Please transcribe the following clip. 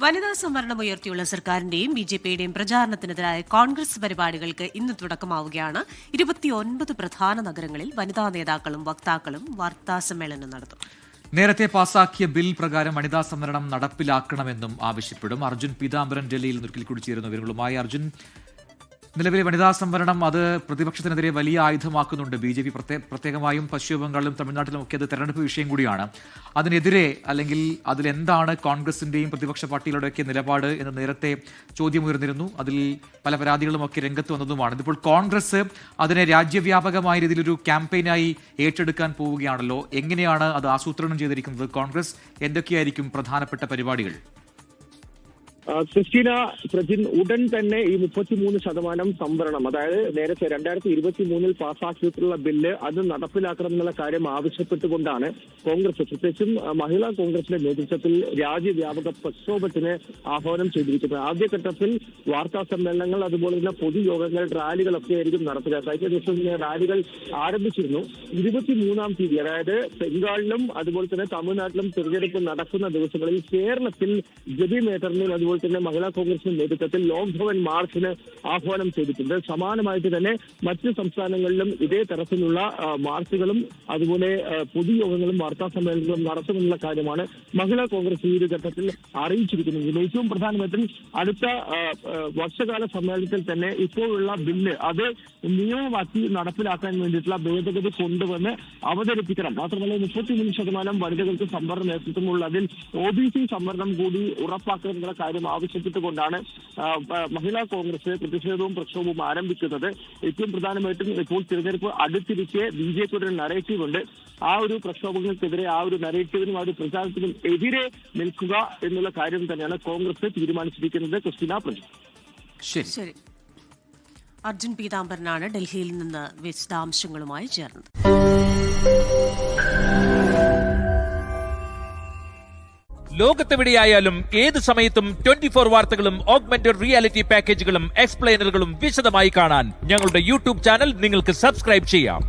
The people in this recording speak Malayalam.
വനിതാ സംവരണം ഉയർത്തിയുള്ള സർക്കാരിന്റെയും ബിജെപിയുടെയും പ്രചാരണത്തിനെതിരായ കോൺഗ്രസ് പരിപാടികൾക്ക് ഇന്ന് തുടക്കമാവുകയാണ്. 29 പ്രധാന നഗരങ്ങളിൽ വനിതാ നേതാക്കളും വക്താക്കളും വാർത്താസമ്മേളനം നടത്തും. നേരത്തെ പാസാക്കിയ ബിൽ പ്രകാരം വനിതാ സംവരണം നടപ്പിലാക്കണമെന്നും ആവശ്യപ്പെടും. അർജുൻ പീതാംബരൻ ഡൽഹിയിൽ ഒരിക്കൽ കൂടി ചേരുന്ന വിവരങ്ങളുമായി. അർജുൻ, നിലവിലെ വനിതാ സംവരണം അത് പ്രതിപക്ഷത്തിനെതിരെ വലിയ ആയുധമാക്കുന്നുണ്ട് ബി.ജെ.പി. പ്രത്യേകമായും പശ്ചിമബംഗാളിലും തമിഴ്നാട്ടിലും ഒക്കെ അത് തെരഞ്ഞെടുപ്പ് വിഷയം കൂടിയാണ്. അതിനെതിരെ അല്ലെങ്കിൽ അതിലെന്താണ് കോൺഗ്രസിന്റെയും പ്രതിപക്ഷ പാർട്ടികളുടെയൊക്കെ നിലപാട് എന്ന് നേരത്തെ ചോദ്യമുയർന്നിരുന്നു. അതിൽ പല പരാതികളും ഒക്കെ രംഗത്ത് വന്നതുമാണ്. ഇതിപ്പോൾ കോൺഗ്രസ് അതിനെ രാജ്യവ്യാപകമായ രീതിയിലൊരു ക്യാമ്പയിനായി ഏറ്റെടുക്കാൻ പോവുകയാണല്ലോ. എങ്ങനെയാണ് അത് ആസൂത്രണം ചെയ്തിരിക്കുന്നത്? കോൺഗ്രസ് എന്തൊക്കെയായിരിക്കും പ്രധാനപ്പെട്ട പരിപാടികൾ? ക്രിസ്റ്റീന, പ്രജിൻ, ഉടൻ തന്നെ ഈ 33% സംവരണം, അതായത് നേരത്തെ 2023 പാസ്സാക്കിയിട്ടുള്ള ബില്ല് അത് നടപ്പിലാക്കണം എന്നുള്ള കാര്യം ആവശ്യപ്പെട്ടുകൊണ്ടാണ് കോൺഗ്രസ്, പ്രത്യേകിച്ചും മഹിളാ കോൺഗ്രസിന്റെ നേതൃത്വത്തിൽ രാജ്യവ്യാപക പ്രക്ഷോഭത്തിന് ആഹ്വാനം ചെയ്തിരിക്കുന്നത്. ആദ്യഘട്ടത്തിൽ വാർത്താ സമ്മേളനങ്ങൾ, അതുപോലെ തന്നെ പൊതുയോഗങ്ങൾ, റാലികളൊക്കെ ആയിരിക്കും നടത്തുക. കഴിഞ്ഞ ദിവസം റാലികൾ ആരംഭിച്ചിരുന്നു. 23-ാം തീയതി, അതായത് ബംഗാളിലും അതുപോലെ തന്നെ തമിഴ്നാട്ടിലും തെരഞ്ഞെടുപ്പ് നടക്കുന്ന ദിവസങ്ങളിൽ കേരളത്തിൽ ജബി മേത്തറിനും അതുപോലെ തന്നെ മഹിളാ കോൺഗ്രസിന്റെ നേതൃത്വത്തിൽ ലോക് ഭവൻ മാർച്ചിന് ആഹ്വാനം ചെയ്തിട്ടുണ്ട്. സമാനമായിട്ട് തന്നെ മറ്റ് സംസ്ഥാനങ്ങളിലും ഇതേ തരത്തിലുള്ള മാർച്ചുകളും അതുപോലെ പൊതുയോഗങ്ങളും വാർത്താ സമ്മേളനങ്ങളും നടത്തുമെന്നുള്ള കാര്യമാണ് മഹിളാ കോൺഗ്രസ് ഈ ഒരു ഘട്ടത്തിൽ അറിയിച്ചിരിക്കുന്നത്. ഏറ്റവും പ്രധാനമായിട്ടും അടുത്ത വർഷകാല സമ്മേളനത്തിൽ തന്നെ ഇപ്പോഴുള്ള ബില്ല് അത് നിയമമാക്കി നടപ്പിലാക്കാൻ വേണ്ടിയിട്ടുള്ള ഭേദഗതി കൊണ്ടുവന്ന് അവതരിപ്പിക്കണം. മാത്രമല്ല 33% വനിതകൾക്ക് സംവരണ നേതൃത്വമുള്ള അതിൽ OBC സംവരണം കൂടി ഉറപ്പാക്കണമെന്നുള്ള കാര്യം ആവശ്യപ്പെട്ടുകൊണ്ടാണ് മഹിളാ കോൺഗ്രസ് പ്രതിഷേധവും പ്രക്ഷോഭവും ആരംഭിക്കുന്നത്. ഏറ്റവും പ്രധാനമായിട്ടും ഇപ്പോൾ തിരഞ്ഞെടുപ്പ് അടുത്തിരിക്കെ ബിജെപിയുടെ ഒരു നരേറ്റീവ് ഉണ്ട്. ആ ഒരു പ്രക്ഷോഭങ്ങൾക്കെതിരെ, ആ ഒരു നരേറ്റീവിനും ആ ഒരു പ്രചാരണത്തിനും എതിരെ നിൽക്കുക എന്നുള്ള കാര്യം തന്നെയാണ് കോൺഗ്രസ് തീരുമാനിച്ചിരിക്കുന്നത്. ക്രിസ്റ്റീന, പ്രജി. ശരി. അർജുൻ പീതാംബരനാണ് ഡൽഹിയിൽ നിന്ന് വിശദാംശങ്ങളുമായി ചേർന്നത്. ലോകത്തെവിടെയായാലും ഏത് സമയത്തും 24 വാർത്തകളും ഓഗ്മെന്റഡ് റിയാലിറ്റി പാക്കേജുകളും എക്സ്പ്ലെയിനറുകളും വിശദമായി കാണാൻ ഞങ്ങളുടെ യൂട്യൂബ് ചാനൽ നിങ്ങൾക്ക് സബ്സ്ക്രൈബ് ചെയ്യാം.